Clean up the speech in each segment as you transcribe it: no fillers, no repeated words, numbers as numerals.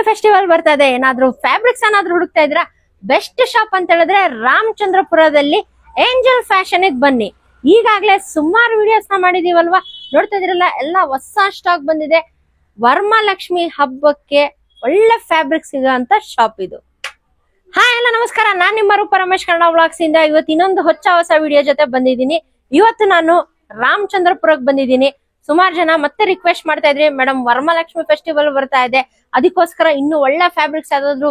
Festival ಬರ್ತಾ ಇದೆ. ಏನಾದ್ರೂ ಫ್ಯಾಬ್ರಿಕ್ಸ್ ಏನಾದ್ರೂ ಹುಡುಕ್ತಾ ಇದ್ರ ಬೆಸ್ಟ್ ಶಾಪ್ ಅಂತ ಹೇಳಿದ್ರೆ ರಾಮಚಂದ್ರಪುರದಲ್ಲಿ ಏಂಜಲ್ ಫ್ಯಾಷನ್ ಬನ್ನಿ. ಈಗಾಗ್ಲೇ ಸುಮಾರು ವಿಡಿಯೋಸ್ ನ ಮಾಡಿದೀವಲ್ವಾ, ನೋಡ್ತಾ ಇದ್ರಲ್ಲ, ಎಲ್ಲ ಹೊಸ ಸ್ಟಾಕ್ ಬಂದಿದೆ. ವರಮಹಾಲಕ್ಷ್ಮಿ ಹಬ್ಬಕ್ಕೆ ಒಳ್ಳೆ ಫ್ಯಾಬ್ರಿಕ್ ಸಿಗೋಂತ ಶಾಪ್ ಇದು. ಹಾಯ್ ಎಲ್ಲ ನಮಸ್ಕಾರ, ನಾನ್ ನಿಮ್ಮ ರೂಪ ರಮೇಶ್ ಕನ್ನಡ ವ್ಲಾಗ್ಸ್ ಇಂದ ಇವತ್ತು ಇನ್ನೊಂದು ಹೊಸ ವಿಡಿಯೋ ಜೊತೆ ಬಂದಿದ್ದೀನಿ. ಇವತ್ತು ನಾನು ರಾಮಚಂದ್ರಪುರಕ್ಕೆ ಬಂದಿದ್ದೀನಿ. ಸುಮಾರು ಜನ ಮತ್ತೆ ರಿಕ್ವೆಸ್ಟ್ ಮಾಡ್ತಾ ಇದ್ರಿ, ಮೇಡಮ್ ವರಮಹಾಲಕ್ಷ್ಮಿ ಫೆಸ್ಟಿವಲ್ ಬರ್ತಾ ಇದೆ, ಅದಕ್ಕೋಸ್ಕರ ಇನ್ನು ಒಳ್ಳೆ ಫ್ಯಾಬ್ರಿಕ್ಸ್ ಯಾವ್ದಾದ್ರು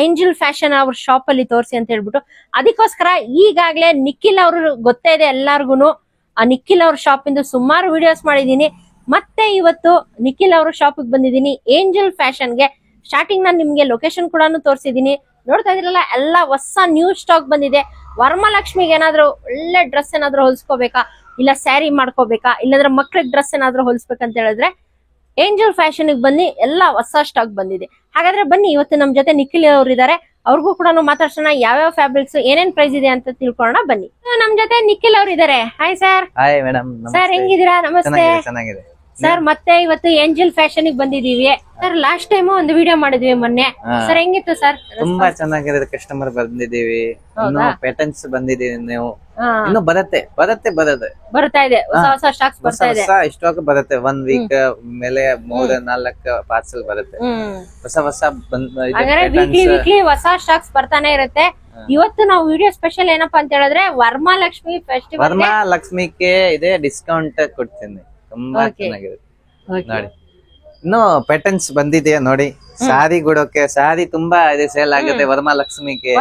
ಏಂಜಲ್ ಫ್ಯಾಷನ್ ಅವ್ರ ಶಾಪ್ ಅಲ್ಲಿ ತೋರಿಸಿ ಅಂತ ಹೇಳ್ಬಿಟ್ಟು, ಅದಕ್ಕೋಸ್ಕರ ಈಗಾಗ್ಲೇ ನಿಖಿಲ್ ಅವರು ಗೊತ್ತೇ ಇದೆ ಎಲ್ಲಾರ್ಗುನು. ನಿಖಿಲ್ ಅವ್ರ ಶಾಪ್ ಇಂದ ಸುಮಾರು ವಿಡಿಯೋಸ್ ಮಾಡಿದೀನಿ. ಮತ್ತೆ ಇವತ್ತು ನಿಖಿಲ್ ಅವ್ರ ಶಾಪ್ ಬಂದಿದ್ದೀನಿ, ಏಂಜಲ್ ಫ್ಯಾಷನ್ಗೆ. ಸ್ಟಾರ್ಟಿಂಗ್ ನಾನು ನಿಮ್ಗೆ ಲೊಕೇಶನ್ ಕೂಡ ತೋರಿಸಿದೀನಿ. ನೋಡ್ತಾ ಇದ್ರಲ್ಲ, ಎಲ್ಲ ಹೊಸ ನ್ಯೂ ಸ್ಟಾಕ್ ಬಂದಿದೆ. ವರಮಹಾಲಕ್ಷ್ಮಿಗೆ ಏನಾದ್ರು ಒಳ್ಳೆ ಡ್ರೆಸ್ ಏನಾದ್ರು ಹೊಲ್ಸ್ಕೋಬೇಕಾ, ಇಲ್ಲ ಸ್ಯಾರಿ ಮಾಡ್ಕೋಬೇಕಾ, ಇಲ್ಲಾಂದ್ರೆ ಮಕ್ಳಿಗೆ ಡ್ರೆಸ್ ಏನಾದ್ರು ಹೊಲ್ಸ್ಬೇಕಂತ ಹೇಳಿದ್ರೆ ಏಂಜಲ್ ಫ್ಯಾಷನ್ ಬನ್ನಿ, ಎಲ್ಲ ಹೊಸ ಸ್ಟಾಕ್ ಬಂದಿದೆ. ಹಾಗಾದ್ರೆ ಬನ್ನಿ, ಇವತ್ತು ನಮ್ ಜೊತೆ ನಿಖಿಲ್ ಅವ್ರು ಇದಾರೆ, ಅವ್ರಿಗೂ ಕೂಡ ಮಾತಾಡ್ಸೋಣ, ಯಾವ್ಯಾವ ಫ್ಯಾಬ್ರಿಕ್ಸ್ ಏನೇನ್ ಪ್ರೈಸ್ ಇದೆ ಅಂತ ತಿಳ್ಕೊಳ್ಳೋಣ ಬನ್ನಿ. ನಮ್ ಜೊತೆ ನಿಖಿಲ್ ಅವ್ರು ಇದಾರೆ. Hi sir. Hi madam. Sir ಹೆಂಗಿದ್ದೀರಾ? ನಮಸ್ತೆ ಚೆನ್ನಾಗಿದೆ ಸರ್. ಮತ್ತೆ ಇವತ್ತು ಏಂಜಲ್ ಫ್ಯಾಷನ್ ಬಂದಿದೀವಿ ಸರ್. ಲಾಸ್ಟ್ ಟೈಮ್ ಒಂದು ವಿಡಿಯೋ ಮಾಡಿದ್ವಿ ಮೊನ್ನೆ ಸರ್, ಹೆಂಗಿತ್ತು ಸರ್? ತುಂಬಾ ಚೆನ್ನಾಗಿದೆ. ಕಸ್ಟಮರ್ ಬಂದಿದೀವಿ, ಇನ್ನು ಪ್ಯಾಟರ್ನ್ಸ್ ಬಂದಿದೀವಿ. ನೀವು ಇನ್ನು ಬರ್ತಾ ಇದೆ, ಹೊಸ ಸ್ಟಾಕ್ಸ್ ಬರ್ತಾ ಇದೆ. ಸ್ಟಾಕ್ ಬರುತ್ತೆ. 1 ವೀಕ್ ಮೇಲೆ 3-4 ಪಾರ್ಸಲ್ ಬರುತ್ತೆ. ಹೊಸ ವೀಕ್ಲಿ ಹೊಸ ಸ್ಟಾಕ್ಸ್ ಬರ್ತಾನೆ ಇರುತ್ತೆ. ಇವತ್ತು ನಾವು ವಿಡಿಯೋ ಸ್ಪೆಷಲ್ ಏನಪ್ಪಾ ಅಂತ ಹೇಳಿದ್ರೆ ವರಮಹಾಲಕ್ಷ್ಮಿ ಫೆಸ್ಟಿವಲ್. ವರಮಹಾಲಕ್ಷ್ಮಿಗೆ ಇದೆ ಡಿಸ್ಕೌಂಟ್ ಕೊಡ್ತೀನಿ. ತುಂಬಾ ಚೆನ್ನಾಗಿದೆ ನೋಡಿ. ಇನ್ನು ಪ್ಯಾಟರ್ನ್ಸ್ ಬಂದಿದೆ ನೋಡಿ. ಸಾರಿ ಗುಡೋಕೆ ಸಾರಿ ತುಂಬಾ ಇದೆ, ಸೇಲ್ ಆಗುತ್ತೆ ವರಮಹಾಲಕ್ಷ್ಮಿಗೆ.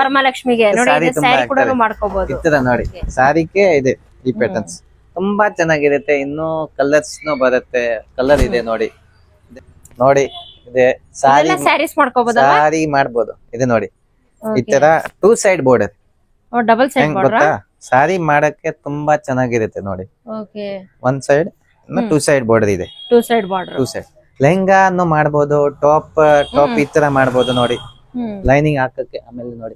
ನೋಡಿ, ಸ್ಯಾರಿ ಕೂಡ ಮಾಡ್ಕೋಬಹುದು. ಈ ತರ ನೋಡಿ, ಸಾರಿಗೆ ಇದೆ ಈ ಪ್ಯಾಟರ್ನ್ಸ್ ತುಂಬಾ ಚೆನ್ನಾಗಿರುತ್ತೆ. ಇನ್ನು ಕಲರ್ಸ್ ಬರುತ್ತೆ. ಕಲರ್ ಇದೆ ನೋಡಿ, ಇದೆ ಸ್ಯಾರೀಸ್ ಮಾಡ್ಕೋಬಹುದು, ಸಾರಿ ಮಾಡ್ಬೋದು. ಇದೆ ನೋಡಿ, ಈ ತರ 2 side border, double side border. Sari ಮಾಡಕ್ಕೆ ತುಂಬಾ ಚೆನ್ನಾಗಿರುತ್ತೆ ನೋಡಿ. ಒಂದ್ ಸೈಡ್ 2 ಸೈಡ್ ಬಾರ್ಡರ್ ಇದೆ. 2 ಸೈಡ್ ಬಾರ್ಡರ್, 2 ಸೈಡ್. ಲೆಹಂಗಾನು ಮಾಡ್ಬೋದು, ಟಾಪ್ ಈ ತರ ಮಾಡ್ಬೋದು ನೋಡಿ, ಲೈನಿಂಗ್ ಹಾಕಕ್ಕೆ. ಆಮೇಲೆ ನೋಡಿ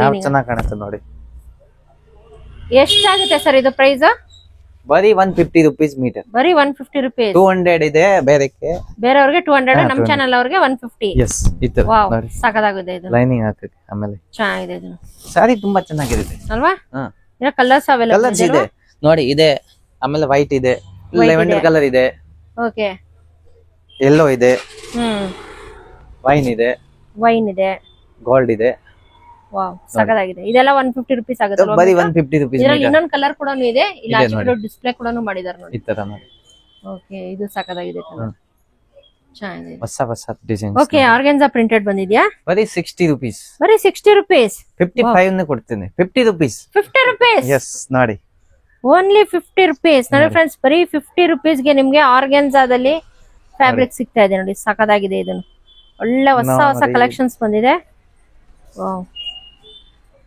ಯಾವ ಚೆನ್ನಾಗಿ ಕಾಣುತ್ತೆ ನೋಡಿ. ಎಷ್ಟಾಗುತ್ತೆ ಸರ್ ಇದು ಪ್ರೈಸ್? ಬರೀ 150 ರುಪೀಸ್ ಮೀಟರ್. ಬರೀ 150 ರುಪೀಸ್. 200 ಇದೆ ಬೇರೆಯವ್ರಿಗೆ 200, ನಮ್ ಚಾನಲ್ ಅವ್ರಿಗೆ 150. ಎಸ್, ಇದು ನೋಡಿ ಸಾಕಾಗಿದೆ. ಇದು ಲೈನಿಂಗ್ ಹಾಕಕ್ಕೆ. ಆಮೇಲೆ ಚೆನ್ನಾಗಿದೆ ಇದು ಸಾರಿ, ತುಂಬಾ ಚೆನ್ನಾಗಿರುತ್ತೆ ಅಲ್ವಾ? ಕಲರ್ಸ್ ಕಲರ್ಸ್ ಇದೆ ನೋಡಿ. ಇದೆ, ಆಮೇಲೆ ವೈಟ್ ಇದೆ, ಲೆವೆಂಡರ್ ಕಲರ್ ಇದೆ, ಓಕೆ, ಯೆಲ್ಲೋ ಇದೆ, ವೈನ್ ಇದೆ, ಗೋಲ್ಡ್ ಇದೆ. ವಾವ್, ಸಾಕಾಗಿದೆ. ಇದೆಲ್ಲ 150 ರುಪೀಸ್ ಆಗುತ್ತೆ. ಬರೀ 150 ರುಪೀಸ್. ಇದರಲ್ಲಿ ಇನ್ನೊಂದು ಕಲರ್ ಕೂಡ ಇದೆ, ಇಲ್ಲಿ ಡಿಸ್ಪ್ಲೇ ಕೂಡ ಮಾಡಿದ್ದಾರೆ ನೋಡಿ. ಈ ತರ ನೋಡಿ. ಓಕೆ, ಇದು ಸಾಕಾಗಿದೆ. ಚೆನ್ನಾಗಿದೆ, ಹೊಸ ಡಿಸೈನ್. ಓಕೆ, ಆರ್ಗಾನ್ಜಾ ಪ್ರಿಂಟೆಡ್ ಬಂದಿದ್ಯಾ? ಬರೀ 60 ರುಪೀಸ್. ಬರೀ 60 ರುಪೀಸ್. 55 ನೇ ಕೊಡ್ತೀನಿ. 50 ರುಪೀಸ್. 50 ರುಪೀಸ್. ಎಸ್ ನೋಡಿ, ಓನ್ಲಿ 50 ರುಪೀಸ್. ನೋಡಿ ಫ್ರೆಂಡ್ಸ್, ಬರೀ 50 ರುಪೀಸ್ ಗೆ ನಿಮ್ಗೆ ಆರ್ಗಾನ್ಜಾದಲ್ಲಿ ಫ್ಯಾಬ್ರಿಕ್ ಸಿಗ್ತಾ ಇದೆ ನೋಡಿ. ಸಾಕಾಗಿದೆ. ಇದನ್ನು ಒಳ್ಳೆ ಹೊಸ ಕಲೆಕ್ಷನ್ಸ್ ಬಂದಿದೆ.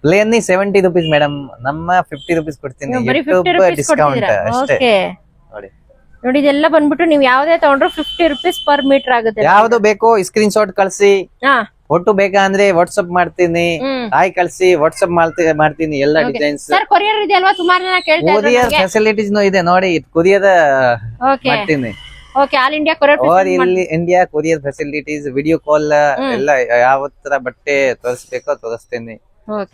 ಪ್ಲೇನ್ 70 ರುಪೀಸ್ ಮೇಡಮ್, ನಮ್ಮ 50 ರುಪೀಸ್ ಕೊಡ್ತೀನಿ. ಡಿಸ್ಕೌಂಟ್ ಅಷ್ಟೇ ನೋಡಿ. ಇದೆಲ್ಲ ಬಂದ್ಬಿಟ್ಟು ನೀವು ಯಾವ್ದೇ ತಗೊಂಡ್ರು 50 ರುಪೀಸ್ ಪರ್ ಮೀಟರ್ ಆಗುತ್ತೆ. ಯಾವ್ದು ಬೇಕೋ ಸ್ಕ್ರೀನ್ ಶಾಟ್ ಕಳ್ಸಿ, ಫೋಟೋ ಬೇಕಾ ಅಂದ್ರೆ ವಾಟ್ಸ್ಆಪ್ ಮಾಡ್ತೀನಿ, ಹಾಯ್ ಕಳ್ಸಿ, ವಾಟ್ಸ್ಆಪ್ ಮಾಡ್ತೀನಿ. ಎಲ್ಲ ಡಿಸೈನ್ಸ್. ಸರ್, ಕೊರಿಯರ್ ಇದೆ ಅಲ್ವಾ? ಸುಮಾರು ಜನ ಕೇಳ್ತಾ ಇದ್ದಾರೆ. ಕೊರಿಯರ್ ಫೆಸಿಲಿಟೀಸ್ ಇದೆ ನೋಡಿ. ಕೊರಿಯರ್ ಮಾಡ್ತೀನಿ. Okay, all India courier India courier facilities, video call ಎಲ್ಲ. ಯಾವ ತರ ಬಟ್ಟೆ ತೋರಿಸ್ಬೇಕೋ ತೋರಿಸ್ತೀನಿ,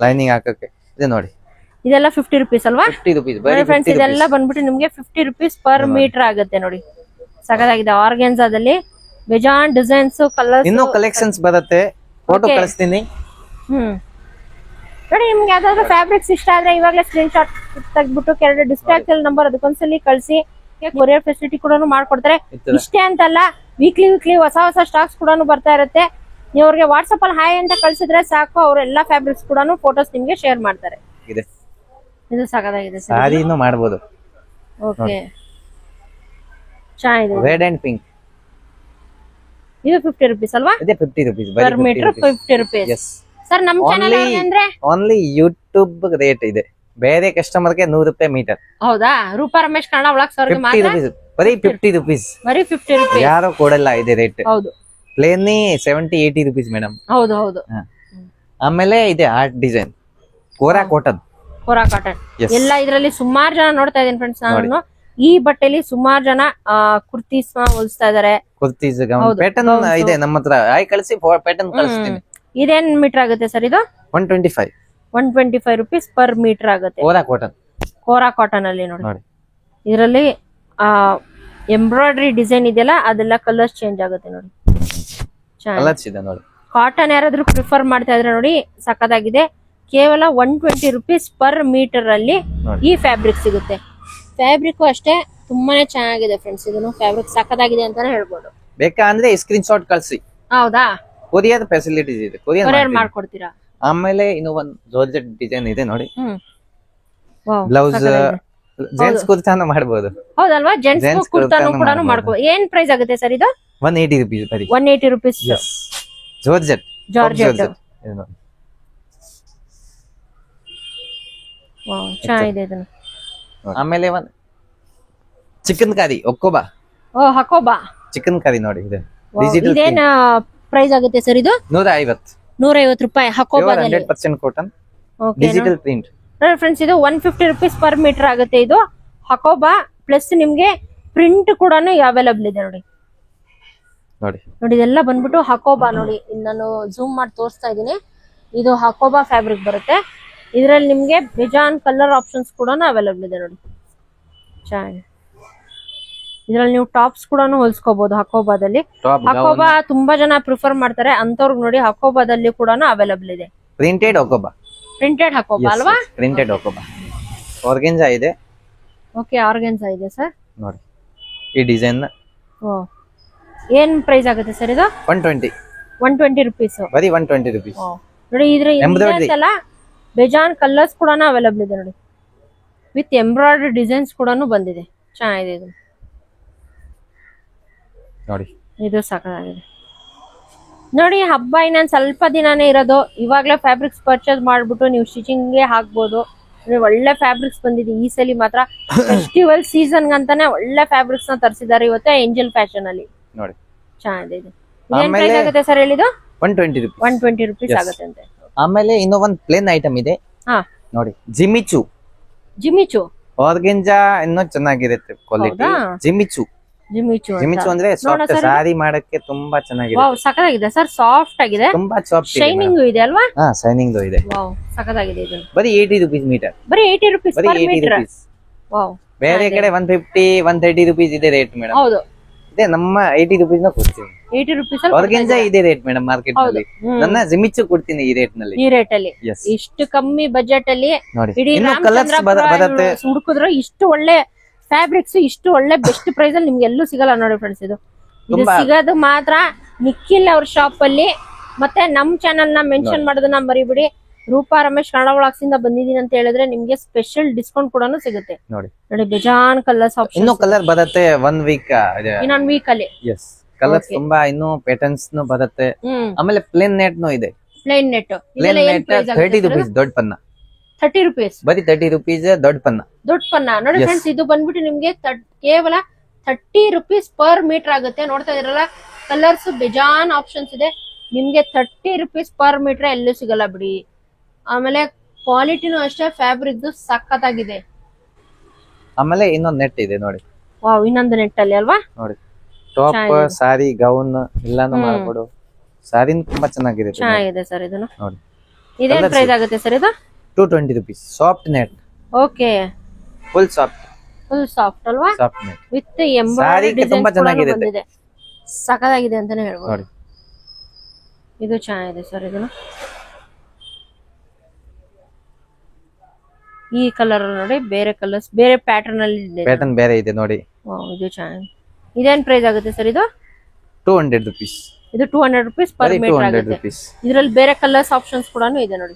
ಲೈನಿಂಗ್ ಹಾಕಕ್ಕೆ. ಇದೆ ನೋಡಿ, ಇದೆಲ್ಲ 50 ರುಪೀಸ್ ಅಲ್ವಾ? 50 ರುಪೀಸ್. ಫ್ರೆಂಡ್ಸ್, ಇದೆಲ್ಲ ಬಂದ್ಬಿಟ್ಟು ನಿಮ್ಗೆ 50 ರುಪೀಸ್ ಪರ್ ಮೀಟರ್ ಆಗುತ್ತೆ ನೋಡಿ. ಸಾಕಾಗಿದೆ. ಆರ್ಗಾನ್ಜಾದಲ್ಲಿ ಬೇಜಾನ್ ಡಿಸೈನ್ಸ್, ಕಲರ್ಸ್, ಇನ್ನೂ ಕಲೆಕ್ಷನ್ಸ್ ಬರುತ್ತೆ. ಫೋಟೋ ಕಳಿಸ್ತೀನಿ. ನೋಡಿ, ನಿಮ್ಗೆ ಯಾವ್ದಾದ್ರು ಫ್ಯಾಬ್ರಿಕ್ಸ್ ಇಷ್ಟ ಆದ್ರೆ ಇವಾಗಲೇ ಸ್ಕ್ರೀನ್ ಶಾಟ್ ತೆಗ್ದ್ಬಿಟ್ಟು ಕೆಳಗಡೆ ಡಿಸ್ಪ್ಲೇ ಆಗ್ತಿರೋ ನಂಬರ್ ಅದಕ್ಕೊಂದ್ಸಲಿ ಕಳಿಸಿ. ಕೊರಿಯರ್ ಫೆಸಿಲಿಟಿ ಕೂಡ ಮಾಡ್ಕೊಡ್ತಾರೆ. ಇಷ್ಟೇ ಅಂತಲ್ಲ, ವೀಕ್ಲಿ ಹೊಸ ಸ್ಟಾಕ್ಸ್ ಕೂಡ ಬರ್ತಾ ಇರುತ್ತೆ. ನೀವು ಅವ್ರಿಗೆ ವಾಟ್ಸ್ಆಪ್ ಅಲ್ಲಿ ಹಾಯ್ ಅಂತ ಕಳ್ಸಿದ್ರೆ ಸಾಕು, ಅವ್ರ ಎಲ್ಲಾ ಫ್ಯಾಬ್ರಿಕ್ಸ್ ಕೂಡ ಫೋಟೋಸ್ ನಿಮ್ಗೆ ಶೇರ್ ಮಾಡ್ತಾರೆ. ಇದು ಸಾಕಾಗಿದೆ. ಸಾರಿನೂ ಮಾಡಬಹುದು. ಓಕೆ, ಚೆನ್ನಾಗಿದೆ. Red and pink. ಇದು 50 ರುಪೀಸ್ ಅಲ್ವಾ? ಇದೆ 50 rupees per metre. 50 rupees. Sir, ನಮ್ಮ ಚಾನೆಲ್ ಅಂದ್ರೆ ಓನ್ಲಿ ಯೂಟ್ಯೂಬ್ ರೇಟ್ ಇದೆ. ಬೇರೆ ಕಸ್ಟಮರ್ ಗೆ 100 ರೂಪಾಯಿ ಮೀಟರ್. ಹೌದಾ? ರೂಪ ರಮೇಶ್ ಕನ್ನಡ ವ್ಲಾಗ್ಸ್ ಅವ್ರಿಗೆ ಮಾತ್ರ ಬರೀ 50 ರುಪೀಸ್. ಬರೀ 50 ರುಪೀಸ್. ಯಾರು ಕೊಡಲ್ಲ ಇದೆ ರೇಟ್. ಹೌದು, ಪ್ಲೇನ್ 70-80 ರುಪೀಸ್ ಮೇಡಮ್. ಹೌದು. ಆಮೇಲೆ ಇದೆ ಆರ್ಟ್ ಡಿಸೈನ್, ಕೋರಾ ಕಾಟನ್. ಎಲ್ಲ ಇದರಲ್ಲಿ ಸುಮಾರು ಜನ ನೋಡ್ತಾ ಇದೀನಿ ಫ್ರೆಂಡ್ಸ್. ನಾನು ಈ ಬಟ್ಟೆಲಿ ಸುಮಾರು ಜನ ಕುರ್ತೀಸ್ ಹೊಲಿಸ್ತಾ ಇದಾರೆ. ಕುರ್ತೀಸ್ ಗೌನ್ ಪ್ಯಾಟರ್ನ್ ಇದೆ ನಮ್ಮ ಹತ್ರ. ಆಯ್ ಕಳಿಸಿ ಪ್ಯಾಟರ್ನ್ ಕಳಿಸ್ತೀನಿ. ಇದೇನ್ ಮೀಟರ್ ಆಗುತ್ತೆ ಸರ್ ಇದು? 125. 125 rupees ಪರ್ ಮೀಟರ್ ಆಗುತ್ತೆ. ಕೋರಾ ಕಾಟನ್. ಕೋರಾ ಕಾಟನ್ ಅಲ್ಲಿ ನೋಡಿ ಇದರಲ್ಲಿ ಎಂಬ್ರಾಯ್ಡ್ರಿ ಡಿಸೈನ್ ಇದೆಯಲ್ಲ ಅದೆಲ್ಲ ಕಲರ್ಸ್ ಚೇಂಜ್ ಆಗುತ್ತೆ ನೋಡಿ. ಕಲರ್ಸ್ ಇದೆ ನೋಡಿ. ಕಾಟನ್ ಯಾರಾದ್ರೂ ಪ್ರಿಫರ್ ಮಾಡ್ತಾ ಇದ್ರೆ ನೋಡಿ ಸಖತ್ತಾಗಿದೆ. ಕೇವಲ 120 rupees ಪರ್ ಮೀಟರ್ ಅಲ್ಲಿ ಈ ಫ್ಯಾಬ್ರಿಕ್ ಸಿಗುತ್ತೆ. ಫ್ಯಾಬ್ರಿಕ್ ಅಷ್ಟೇ ತುಂಬಾನೇ ಚೆನ್ನಾಗಿದೆ ಫ್ರೆಂಡ್ಸ್. ಇದನ್ನು ಫ್ಯಾಬ್ರಿಕ್ ಸಖತ್ತಾಗಿದೆ ಅಂತಾನೆ ಹೇಳ್ಬೋದು. ಬೇಕಾ ಅಂದ್ರೆ ಸ್ಕ್ರೀನ್ ಶಾಟ್ ಕಳಿಸಿ. ಹೌದಾ? ಕೊರಿಯರ್ ಫೆಸಿಲಿಟೀಸ್ ಇದೆ, ಕೊರಿಯರ್ ಮಾಡ್ಕೊಡ್ತೀರಾ? ಆಮೇಲೆ ಇನ್ನು ಒಂದು ಜಾರ್ಜೆಟ್ ಡಿಸೈನ್ ಇದೆ ನೋಡಿ. ಬ್ಲೌಸ್ ಜೆಂಟ್ಸ್ ಕುರ್ತಾನು ಮಾಡಬಹುದು. ಹೌದಲ್ವಾ? ಜೆಂಟ್ಸ್ ಕುರ್ತಾನು ಕೂಡ ಮಾಡ್ಕೋಬಹುದು. ಏನ್ ಪ್ರೈಸ್ ಆಗುತ್ತೆ ಸರ್ ಇದು? 180 rupees ಬರಿ. 180 rupees. ಜಾರ್ಜೆಟ್. ಚೆನ್ನಾಗಿದೆ ಇದನ್ನು. ಆಮೇಲೆ ಒಂದು ಚಿಕನ್ ಕರಿ ಒಕ್ಕೋಬಾ. ಓ ಹಕೋಬಾ ಚಿಕನ್ ಕರಿ ನೋಡಿ ಇದೆ. ಇದೇನ್ ಪ್ರೈಸ್ ಆಗುತ್ತೆ ಸರ್ ಇದು? 150. 150 ರೂಪಾಯಿ ಹಕೋಬಾದಲ್ಲಿ. 100% ಕಾಟನ್ ಡಿಜಿಟಲ್ ಪ್ರಿಂಟ್. ಫ್ರೆಂಡ್ಸ್ ಇದು 150 rupees ಪರ್ ಮೀಟರ್ ಆಗುತ್ತೆ ಇದು ಹಕೋಬಾ. ಪ್ಲಸ್ ನಿಮ್ಗೆ ಪ್ರಿಂಟ್ ಕೂಡ ಅವೈಲಬಲ್ ಇದೆ ನೋಡಿ. ನೋಡಿ ಇದೆಲ್ಲ ಬಂದ್ಬಿಟ್ಟು ಹಕೋಬಾ ನೋಡಿ. ನಾನು ಜೂಮ್ ಮಾಡಿ ತೋರಿಸ್ತಾ ಇದೀನಿ. ಇದು ಹಕೋಬಾ ಫ್ಯಾಬ್ರಿಕ್ ಬರುತ್ತೆ. ಇದ್ರಲ್ಲಿ ನಿಮ್ಗೆ ಬೇಜಾನ್ ಕಲರ್ ಆಪ್ಷನ್ಸ್ ಕೂಡ ಅವೈಲಬಲ್ ಇದೆ ನೋಡಿ. ಚೆನ್ನಾಗಿ ಇದ್ರಲ್ಲಿ ನೀವು ಟಾಪ್ಸ್ ಕೂಡ ಹೊಲ್ಸ್ಕೋಬಹುದು ಹಕೋಬಾದಲ್ಲಿ. ಹಕೋಬಾ ತುಂಬಾ ಜನ ಪ್ರಿಫರ್ ಮಾಡ್ತಾರೆ ಅಂತವ್ರಿಗೆ ನೋಡಿ ಹಕೋಬಾದಲ್ಲಿ ಕೂಡ ಅವೈಲಬಲ್ ಇದೆ. ಪ್ರಿಂಟೆಡ್ ಹಕೋಬಾ. ಪ್ರಿಂಟೆಡ್ ಹಕೋಬಾ ಅಲ್ವಾ? ಪ್ರಿಂಟೆಡ್ ಹಕೋಬಾ. ಆರ್ಗೆನ್ಜಾ ಇದೆ. ಓಕೆ ಆರ್ಗೆನ್ಜಾ ಇದೆ ಸರ್ ನೋಡಿ ಈ ಡಿಸೈನ್. ಓ ಏನ್ ಪ್ರೈಸ್ ಆಗುತ್ತೆ ಸರ್ ಇದು? 120 rupees ಬರೀ 120 rupees. ನೋಡಿ ಇದ್ರ ಎಲ್ಲ ಬೇಜಾನ್ ಕಲರ್ಸ್ ಕೂಡ ಅವೈಲಬಲ್ ಇದೆ ನೋಡಿ. ವಿತ್ ಎಂಬ್ರಾಯ್ಡ್ರಿ ಡಿಸೈನ್ಸ್ ಕೂಡ ಬಂದಿದೆ. ಚೆನ್ನಾಗಿದೆ ಇದು ನೋಡಿ. ಇದು ಸಾಕಾಗಿದೆ ನೋಡಿ. ಹಬ್ಬ ಇನ್ನೊಂದ್ ಸ್ವಲ್ಪ ದಿನಾನೇ ಇರೋದು. ಇವಾಗ್ಲೇ ಫ್ಯಾಬ್ರಿಕ್ಸ್ ಪರ್ಚೇಸ್ ಮಾಡ್ಬಿಟ್ಟು ನೀವು ಸ್ಟಿಚಿಂಗ್ ಗೆ ಹಾಕ್ಬೋದು. ಒಳ್ಳೆ ಫ್ಯಾಬ್ರಿಕ್ಸ್ ಬಂದಿದೆ ಈ ಸಲ ಮಾತ್ರ. ಫೆಸ್ಟಿವಲ್ ಸೀಸನ್ ಅಂತಾನೆ ಒಳ್ಳೆ ಫ್ಯಾಬ್ರಿಕ್ಸ್ ನ ತರಿಸಿದ್ದಾರೆ ಇವತ್ತು ಏಂಜಲ್ ಫ್ಯಾಷನ್ ಅಲ್ಲಿ ನೋಡಿ. ಚೆನ್ನಾಗಿದೆ ಇದು. ಏನ್ ಪ್ರೈಸ್ ಆಗುತ್ತೆ ಸರ್ ಹೇಳಿದ್ದು? 120 rupees. 120 rupees ಆಗುತ್ತೆ ಅಂತೆ. ಆಮೇಲೆ ಇನ್ನೂ ಒಂದು ಪ್ಲೇನ್ ಐಟಮ್ ಇದೆ ನೋಡಿ. ಜಿಮಿಚು. ಜಿಮಿಚು ಆರ್ಗೆಂಜಾ ಇನ್ನೂ ಚೆನ್ನಾಗಿರುತ್ತೆ ಕ್ವಾಲಿಟಿ. ಜಿಮಿಚು. ಜಿಮಿಚು ಅಂದ್ರೆ ಸಾಫ್ಟ್ ಸಾರಿ ಮಾಡಕ್ಕೆ ತುಂಬಾ ಚೆನ್ನಾಗಿದೆ. ಸಖತ್ತಾಗಿದೆ ಸರ್. ಸಾಫ್ಟ್ ಆಗಿದೆ, ತುಂಬಾ ಸಾಫ್ಟ್. ಶೈನಿಂಗ್ ಇದೆ ಅಲ್ವಾ? ಹಾ ಶೈನಿಂಗ್ ಇದೆ. ಸಖತ್ತಾಗಿದೆ ಇದು. ಬರೀ 80 rupees ಮೀಟರ್. ಬರೀ 80 rupees ಪರ್ ಮೀಟರ್. ಬೇರೆ ಕಡೆ 150 130 rupees ಇದೆ ರೇಟ್ ಮೇಡಮ್. ಹೌದು ಇದೆ. ನಮ್ಮ 80 rupees ನ ಕೊಡ್ತೀನಿ. 80 rupees ಆರ್ಗೆಂಜಾ ಇದೆ ರೇಟ್ ಮೇಡಮ್ ಮಾರ್ಕೆಟ್ ನಲ್ಲಿ. ನನ್ನ ಜಿಮಿಚು ಕೊಡ್ತೀನಿ ಈ ರೇಟ್ ನಲ್ಲಿ. ಈ ರೇಟ್ ಅಲ್ಲಿ ಇಷ್ಟು ಕಮ್ಮಿ ಬಜೆಟ್ ಅಲ್ಲಿ ನೋಡಿ. ಇಡೀ ಹುಡುಕಿದ್ರೆ ಇಷ್ಟು ಒಳ್ಳೆ ಫ್ಯಾಬ್ರಿಕ್ಸ್ ಇಷ್ಟು ಒಳ್ಳೆ ಬೆಸ್ಟ್ ಪ್ರೈಸ್ ಅಲ್ಲಿ ನಿಮ್ಗೆ ಎಲ್ಲೂ ಸಿಗಲ್ಲ ನೋಡಿ ಫ್ರೆಂಡ್ಸ್. ಇದು ಸಿಗೋದು ಮಾತ್ರ ನಿಖಿಲ್ ಅವ್ರ ಶಾಪ್ ಅಲ್ಲಿ. ಮತ್ತೆ ನಮ್ ಚಾನೆಲ್ ನ ಮೆನ್ಷನ್ ಮಾಡೋದನ್ನ ಮರಿಬಿಡಿ. ರೂಪಾ ರಮೇಶ್ ಕನ್ನಡ ವ್ಲಾಗ್ಸ್ ಇಂದ ಬಂದಿದ್ದೀನಿ ಅಂತ ಹೇಳಿದ್ರೆ ನಿಮ್ಗೆ ಸ್ಪೆಷಲ್ ಡಿಸ್ಕೌಂಟ್ ಕೂಡ ಸಿಗುತ್ತೆ ನೋಡಿ. ಬೇಜಾನ್ ಕಲರ್ಸ್ ಆಪ್ಷನ್. ಇನ್ನೂ ಕಲರ್ ಬರುತ್ತೆ 1 week. ಇನ್ನೊಂದ್ ವೀಕ್ ಅಲ್ಲಿ ಕಲರ್ಸ್ ತುಂಬಾ ಇನ್ನೂ ಪ್ಯಾಟರ್ನ್ಸ್ ಬರುತ್ತೆ. ಆಮೇಲೆ ಪ್ಲೇನ್ ನೆಟ್ ಇದೆ. ಪ್ಲೇನ್ ನೆಟ್ 30 rupees ದೊಡ್ಡ ಪನ್ನ. 30 rupees ಬರೀ 30 rupees ದೊಡ್ಡ ಪನ್ನ. ದೊಡ್ಡ ಪನ್ನ ನೋಡಿ ಫ್ರೆಂಡ್ಸ್. ಇದು ಬಂದ್ಬಿಟ್ಟು ನಿಮ್ಗೆ ಕೇವಲ 30 rupees ಪರ್ ಮೀಟರ್ ಆಗುತ್ತೆ. ನೋಡ್ತಾ ಇದ್ರಲ್ಲ ಕಲರ್ಸ್ ಬೇಜಾನ್ ಆಪ್ಷನ್ಸ್ ಇದೆ. ನಿಮ್ಗೆ 30 rupees ಪರ್ ಮೀಟರ್ ಎಲ್ಲೂ ಸಿಗಲ್ಲ ಬಿಡಿ. ಆಮೇಲೆ ಕ್ವಾಲಿಟಿನೂ ಅಷ್ಟೇ ಫ್ಯಾಬ್ರಿಕ್ ಸಖತ್ತಾಗಿದೆ. ಆಮೇಲೆ ಇನ್ನೊಂದು ನೆಟ್ ಇದೆ ನೋಡಿ. ವಾವ್ ಇನ್ನೊಂದು ನೆಟ್ ಅಲ್ಲಿ ಅಲ್ವಾ ನೋಡಿ. ಟಾಪ್ ಸಾರಿ ಗೌನ್ ಎಲ್ಲಾನು ಮಾಡ್ಕೊಡು. ಸಾರಿ ತುಂಬಾ ಚೆನ್ನಾಗಿದೆ. ಚೆನ್ನಾಗಿದೆ ಸರ್ ಇದನ್ನು ನೋಡಿ. ಇದೇನ್ ಪ್ರೈಸ್ ಆಗುತ್ತೆ ಸರ್ ಇದು? 220 rupees. Soft net. Okay full soft. Full soft ಅಲ್ವಾ? Soft net with embroidery design ತುಂಬಾ ಚೆನ್ನಾಗಿದೆ. ಸಖತ್ತಾಗಿದೆ ಅಂತಾನೆ ಹೇಳ್ಬೋದು ನೋಡಿ. ಇದು ಚೆನ್ನಾಗಿದೆ ಸರ್ ಇದನ್ನು. ಈ ಕಲರ್ ನೋಡಿ. ಬೇರೆ ಕಲರ್ಸ್ ಬೇರೆ ಪ್ಯಾಟರ್ನ್ ಅಲ್ಲಿ ಇದೆ. ಪ್ಯಾಟರ್ನ್ ಬೇರೆ ಇದೆ ನೋಡಿ. ಇದು ಚೆನ್ನಾಗಿದೆ. ಇದೇನ್ ಪ್ರೈಸ್ ಆಗುತ್ತೆ ಸರ್ ಇದು? 200 rupees. ಇದು 200 rupees ಪರ್ ಮೀಟರ್ ಆಗುತ್ತೆ. ಇದರಲ್ಲಿ ಬೇರೆ ಕಲರ್ಸ್ ಆಪ್ಷನ್ಸ್ ಕೂಡ ಇದೆ ನೋಡಿ.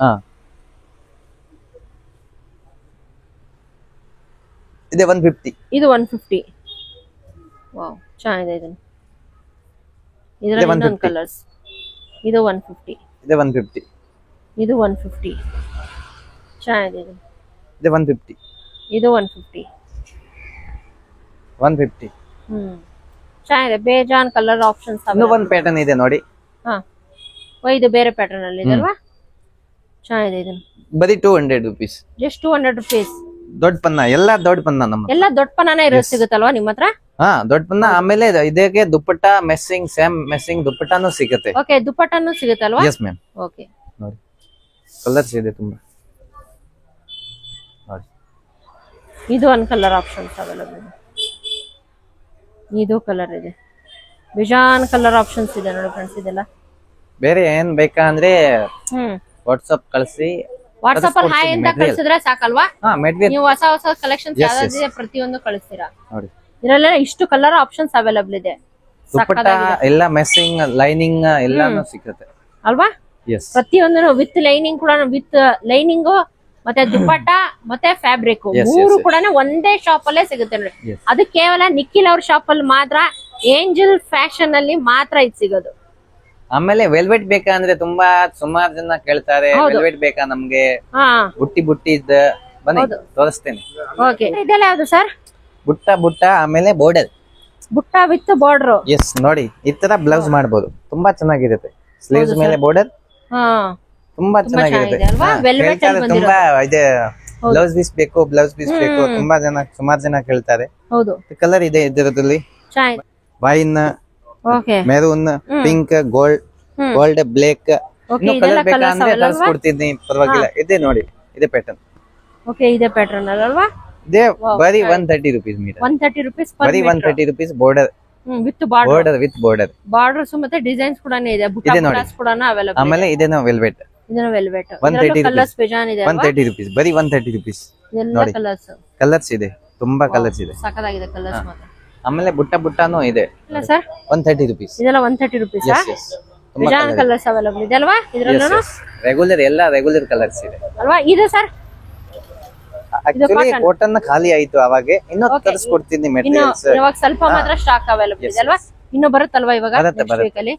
ಇದೆ 150. ಇದು 150. ವಾವ್ ಚೆನ್ನಾಗಿದೆ ಇದು. ಇದರಲ್ಲಿ ಇನ್ನೊಂದು ಕಲರ್ಸ್. ಇದು 150. ಇದೆ 150. ಇದು 150. ಚೆನ್ನಾಗಿದೆ ಇದು. ಇದೆ 150. ಇದು 150. 150. ಚೆನ್ನಾಗಿದೆ. ಬೇಜಾನ್ ಕಲರ್ ಆಪ್ಷನ್ಸ್. ಇನ್ನೂ ಒಂದು ಪ್ಯಾಟರ್ನ್ ಇದೆ ನೋಡಿ. ಇದು ಬೇರೆ ಪ್ಯಾಟರ್ನ್ ಅಲ್ಲಿ ಇದೆ ಅಲ್ವಾ? ಚೆನ್ನಾಗಿದೆ ಇದು. ಬರೀ 200 rupees. Just 200 rupees. ದೊಡ್ಡ ಪನ್ನ ಎಲ್ಲ ದೊಡ್ಡ ಪನ್ನ ನಮ್ಮ ಎಲ್ಲ ದೊಡ್ಡ ಪನ್ನನೇ ಇರೋದು ಸಿಗುತ್ತಲ್ವಾ ನಿಮ್ಮ ಹತ್ರ? ಹಾ ದೊಡ್ಡ ಪನ್ನ. ಆಮೇಲೆ ಇದಕ್ಕೆ ದುಪ್ಪಟ್ಟ ಮೆಸ್ಸಿಂಗ್ ಸೇಮ್ ಮೆಸ್ಸಿಂಗ್ ದುಪ್ಪಟ್ಟನೂ ಸಿಗುತ್ತೆ. ಓಕೆ, ದುಪ್ಪಟ್ಟನು ಸಿಗುತ್ತಲ್ವಾ? Yes ma'am. ಓಕೆ, ನೋಡಿ ಕಲರ್ಸ್ ಇದೆ ತುಂಬಾ. ನೋಡಿ ಇದು ಒಂದ್ ಕಲರ್ ಆಪ್ಷನ್ಸ್ ಅವೈಲಬಲ್ ಇದೆ. ಇದು ಕಲರ್ ಇದೆ, ಬಿಜಾನ್ ಕಲರ್ ಆಪ್ಷನ್ಸ್ ಇದೆ ನೋಡಿ ಫ್ರೆಂಡ್ಸ್. ಇದೆಲ್ಲ ಬೇರೆ ಏನ್ ಬೇಕಾ ಅಂದ್ರೆ ಹ್ಮ್ ವಾಟ್ಸ್ಆಪ್ ಕಳಿಸಿ. ವಾಟ್ಸ್ಆಪ್ ಅಲ್ಲಿ ಹಾಯ್ ಅಂತ ಕಳಿಸಿದ್ರೆ ಸಾಕಲ್ವಾ? ಹಾ ಮೆಟೀರಿಯಲ್ ನೀವು ಹೊಸ ಹೊಸ ಕಲೆಕ್ಷನ್ಸ್ ಯಾವ್ದಾದ್ರೆ ಪ್ರತಿಯೊಂದು ಕಳಿಸ್ತೀರಾ. ನೋಡಿ ಇದರಲ್ಲ ಇಷ್ಟು ಕಲರ್ ಆಪ್ಷನ್ಸ್ ಅವೈಲಬಲ್ ಇದೆ ದುಪ್ಪಟ್ಟ ಎಲ್ಲ ಮೆಸ್ಸಿಂಗ್ ಲೈನಿಂಗ್ ಎಲ್ಲಾನು ಸಿಗುತ್ತೆ ಅಲ್ವಾ? ಎಸ್ ಪ್ರತಿಯೊಂದು ವಿತ್ ಲೈನಿಂಗ್ ಕೂಡ, ವಿತ್ ಲೈನಿಂಗ್ ಮತ್ತೆ ದುಪ್ಪಟ್ಟ ಮತ್ತೆ ಫ್ಯಾಬ್ರಿಕ್ ಮೂರು ಕೂಡ ಒಂದೇ ಶಾಪ್ ಅಲ್ಲೇ ಸಿಗುತ್ತೆ ನೋಡಿ. ಅದು ಕೇವಲ ನಿಖಿಲ್ ಅವ್ರ ಶಾಪ್ ಅಲ್ಲಿ ಮಾತ್ರ, ಏಂಜಲ್ ಫ್ಯಾಷನ್ ಅಲ್ಲಿ ಮಾತ್ರ ಇದು ಸಿಗೋದು. ಆಮೇಲೆ ವೆಲ್ವೆಟ್ ಬೇಕಾ ಅಂದ್ರೆ ತುಂಬಾ ಸುಮಾರು ಜನ ಕೇಳ್ತಾರೆ. ವೆಲ್ವೆಟ್ ಬೇಕಾ ನಮ್ಗೆ ಹಾ, ಬುಟ್ಟಿ ಬುಟ್ಟಿ ಇದ್ದ ಬನ್ನಿ ತೋರಿಸ್ತೇನೆ. ಓಕೆ, ಇದೆಲ್ಲ ಯಾವ್ದು ಸರ್? ಬುಟ್ಟ ಆಮೇಲೆ ಬೋರ್ಡರ್. ಬುಟ್ಟ ವಿತ್ ಬಾರ್ಡರ್. ಎಸ್ ನೋಡಿ ಈ ತರ ಬ್ಲೌಸ್ ಮಾಡ್ಬೋದು, ತುಂಬಾ ಚೆನ್ನಾಗಿರುತ್ತೆ. ಸ್ಲೀವ್ಸ್ ಮೇಲೆ ಬಾರ್ಡರ್ ಹಾ, ತುಂಬಾ ಚೆನ್ನಾಗಿರುತ್ತೆ. ಅಲ್ವಾ? ವೆಲ್ವೆಟ್ ಅಲ್ಲಿ ತುಂಬಾ ಇದೆ ಬ್ಲೌಸ್ ಪೀಸ್ ಬೇಕು, ಬ್ಲೌಸ್ ಪೀಸ್ ಬೇಕು. ತುಂಬಾ ಜನ ಸುಮಾರು ಜನ ಕೇಳ್ತಾರೆ. ಹೌದು, ಕಲರ್ ಇದೆ ಇದರಲ್ಲಿ. Wine, okay, maroon, pink, gold, black. ಇನ್ನು ಕಲರ್ ಬೇಕಾ ಅಂದ್ರೆ ಕಳ್ಸ್ಕೊಡ್ತೀನಿ, ಪರವಾಗಿಲ್ಲ. ಇದೆ ನೋಡಿ, ಇದೆ ಪ್ಯಾಟರ್ನ್. ಓಕೆ, ಇದೆ ಪ್ಯಾಟರ್ನ್ ಅಲ್ವಾ? ಇದೆ ಬರೀ 130 rupees ಮೀಟರ್. 130 rupees ಬರೀ 130 rupees border. With border with border. Borders ಮತ್ತೆ ಡಿಸೈನ್ಸ್ ಕೂಡ ಇದೆ. ಬುಟ್ಟಾಸ್ ಕೂಡ ಅವೈಲಬಲ್. ಆಮೇಲೆ ಇದೇನೋ ವೆಲ್ವೆಟ್. ಇದನ್ನ ವೆಲ್ವೆಟ್. 130 ಕಲರ್ಸ್ ಬೇಜಾನ್ ಇದೆ. 130 rupees, ಬರೀ 130 rupees. ಎಲ್ಲ ಕಲರ್ಸ್ ಇದೆ, ತುಂಬಾ ಕಲರ್ಸ್ ಇದೆ. ಸಖತ್ತಾಗಿದೆ ಕಲರ್ಸ್ ಮಾತ್ರ. ಆಮೇಲೆ ಬುಟ್ಟನೂ ಇದೆ. ಇಲ್ಲ ಸರ್, 130 rupees. ಇದೆಲ್ಲ 130 rupees. ಬೇಜಾನ್ ಕಲರ್ಸ್ ಅವೈಲಬಲ್ ಇದೆ ಅಲ್ವಾ? ಇದ್ರಲ್ಲೂ ರೆಗ್ಯುಲರ್ ಎಲ್ಲ ರೆಗ್ಯುಲರ್ ಕಲರ್ಸ್ ಇದೆ ಅಲ್ವಾ? ಇದು ಸರ್ ಆಕ್ಚುಲಿ ಕಾಟನ್ ಖಾಲಿ ಆಯ್ತು ಅವಾಗ. ಇನ್ನೂ ತರಿಸ್ಕೊಡ್ತೀನಿ ಮೆಟೀರಿಯಲ್ಸ್. ಇವಾಗ ಸ್ವಲ್ಪ ಮಾತ್ರ ಸ್ಟಾಕ್ ಅವೈಲಬಲ್ ಇದೆ ಅಲ್ವಾ? ಇನ್ನು ಬರುತ್ತಲ್ವಾ ಇವಾಗ ನೆಕ್ಸ್ಟ್ ವೀಕ್ ಅಲ್ಲಿ?